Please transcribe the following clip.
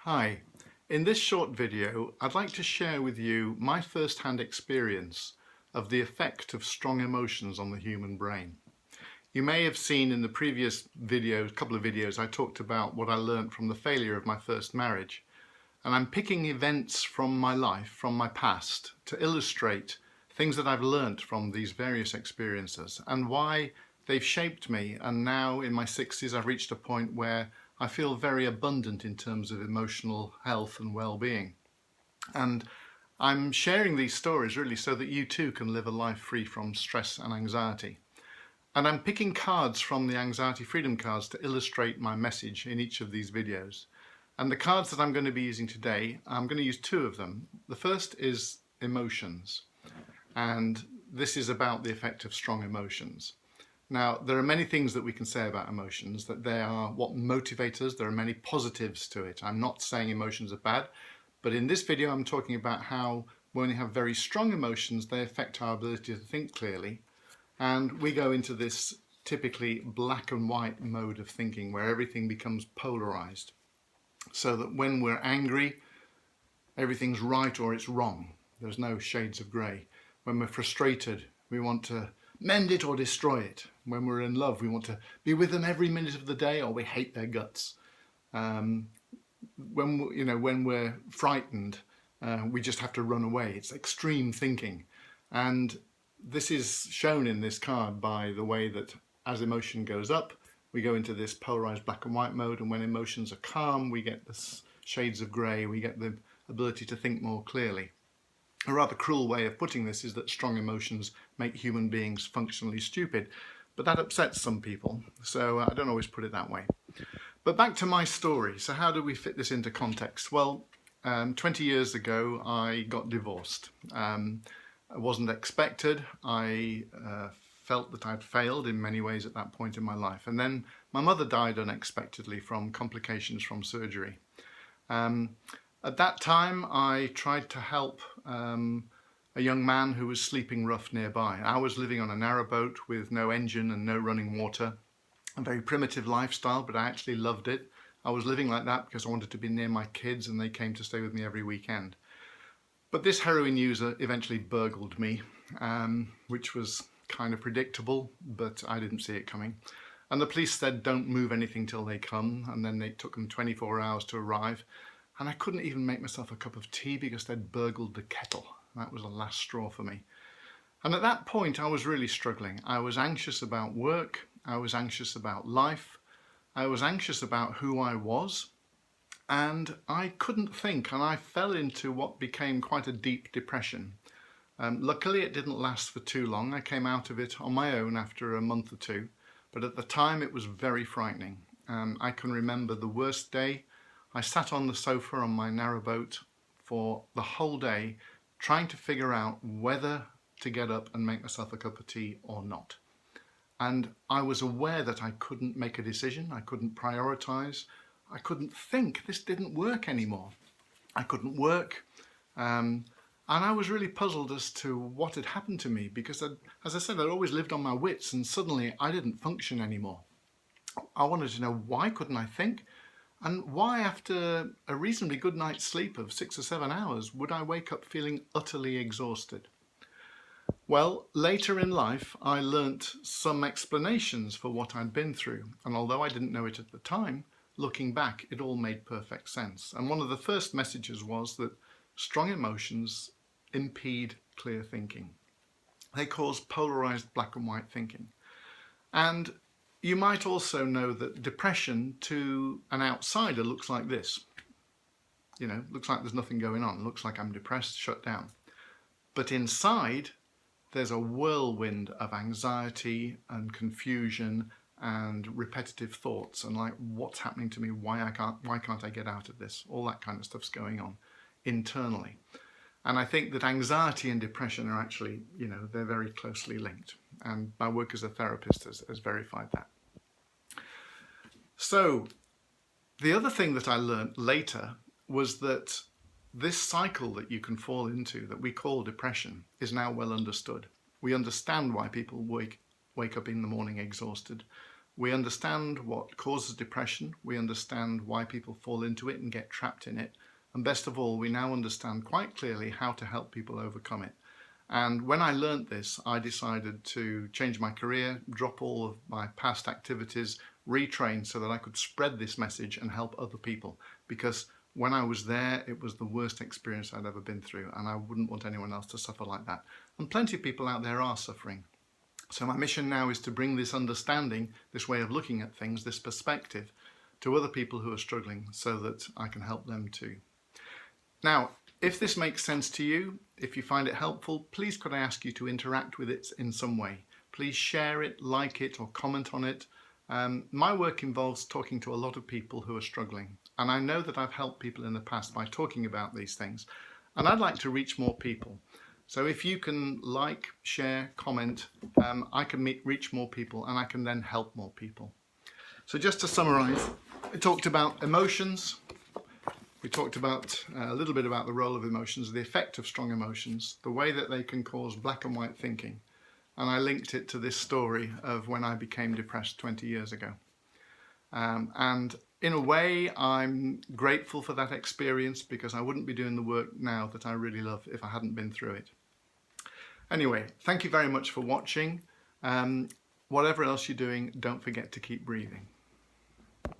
Hi, in this short video I'd like to share with you my first-hand experience of the effect of strong emotions on the human brain. You may have seen in the previous couple of videos I talked about what I learned from the failure of my first marriage, and I'm picking events from my life, from my past, to illustrate things that I've learned from these various experiences and why they've shaped me. And now in my 60s I've reached a point where I feel very abundant in terms of emotional health and well-being. And I'm sharing these stories really so that you too can live a life free from stress and anxiety. And I'm picking cards from the Anxiety Freedom cards to illustrate my message in each of these videos. And the cards that I'm going to be using today, I'm going to use two of them. The first is emotions, and this is about the effect of strong emotions. Now, there are many things that we can say about emotions, that they are what motivate us. There are many positives to it. I'm not saying emotions are bad, but in this video I'm talking about how when we have very strong emotions, they affect our ability to think clearly. And we go into this typically black and white mode of thinking where everything becomes polarized. So that when we're angry, everything's right or it's wrong. There's no shades of grey. When we're frustrated, we want to mend it or destroy it. When we're in love, we want to be with them every minute of the day, or we hate their guts. When we're frightened, we just have to run away. It's extreme thinking. And this is shown in this card by the way that as emotion goes up, we go into this polarized black and white mode, and when emotions are calm, we get the shades of grey, we get the ability to think more clearly. A rather cruel way of putting this is that strong emotions make human beings functionally stupid, but that upsets some people, so I don't always put it that way. But back to my story. So how do we fit this into context? Well, 20 years ago I got divorced. It wasn't expected. I felt that I'd failed in many ways at that point in my life, and then my mother died unexpectedly from complications from surgery. At that time, I tried to help a young man who was sleeping rough nearby. I was living on a narrowboat with no engine and no running water, a very primitive lifestyle, but I actually loved it. I was living like that because I wanted to be near my kids, and they came to stay with me every weekend. But this heroin user eventually burgled me, which was kind of predictable, but I didn't see it coming. And the police said, don't move anything till they come, and then they took them 24 hours to arrive. And I couldn't even make myself a cup of tea because they'd burgled the kettle. That was the last straw for me. And at that point, I was really struggling. I was anxious about work. I was anxious about life. I was anxious about who I was. And I couldn't think, and I fell into what became quite a deep depression. Luckily, it didn't last for too long. I came out of it on my own after a month or two. But at the time, it was very frightening. I can remember the worst day. I sat on the sofa on my narrowboat for the whole day trying to figure out whether to get up and make myself a cup of tea or not. And I was aware that I couldn't make a decision, I couldn't prioritize, I couldn't think. This didn't work anymore. I couldn't work. And I was really puzzled as to what had happened to me because, as I said, I'd always lived on my wits, and suddenly I didn't function anymore. I wanted to know, why couldn't I think? And why, after a reasonably good night's sleep of 6 or 7 hours, would I wake up feeling utterly exhausted? Well, later in life, I learnt some explanations for what I'd been through. And although I didn't know it at the time, looking back, it all made perfect sense. And one of the first messages was that strong emotions impede clear thinking. They cause polarized black and white thinking. And you might also know that depression to an outsider looks like this. Looks like there's nothing going on. Looks like I'm depressed, shut down. But inside, there's a whirlwind of anxiety and confusion and repetitive thoughts and like, what's happening to me? Why can't I get out of this? All that kind of stuff's going on internally. And I think that anxiety and depression are actually, they're very closely linked. And my work as a therapist has verified that. So the other thing that I learned later was that this cycle that you can fall into that we call depression is now well understood. We understand why people wake up in the morning exhausted. We understand what causes depression, we understand why people fall into it and get trapped in it, and best of all, we now understand quite clearly how to help people overcome it. And when I learnt this, I decided to change my career, drop all of my past activities, retrain so that I could spread this message and help other people. Because when I was there, it was the worst experience I'd ever been through, and I wouldn't want anyone else to suffer like that. And plenty of people out there are suffering. So my mission now is to bring this understanding, this way of looking at things, this perspective, to other people who are struggling so that I can help them too. Now, if this makes sense to you, if you find it helpful, please could I ask you to interact with it in some way. Please share it, like it, or comment on it. My work involves talking to a lot of people who are struggling, and I know that I've helped people in the past by talking about these things, and I'd like to reach more people. So if you can like, share, comment, I can reach more people and I can then help more people. So just to summarize, we talked about emotions. We talked about a little bit about the role of emotions, the effect of strong emotions, the way that they can cause black and white thinking. And I linked it to this story of when I became depressed 20 years ago. And in a way, I'm grateful for that experience because I wouldn't be doing the work now that I really love if I hadn't been through it. Anyway, thank you very much for watching. Whatever else you're doing, don't forget to keep breathing.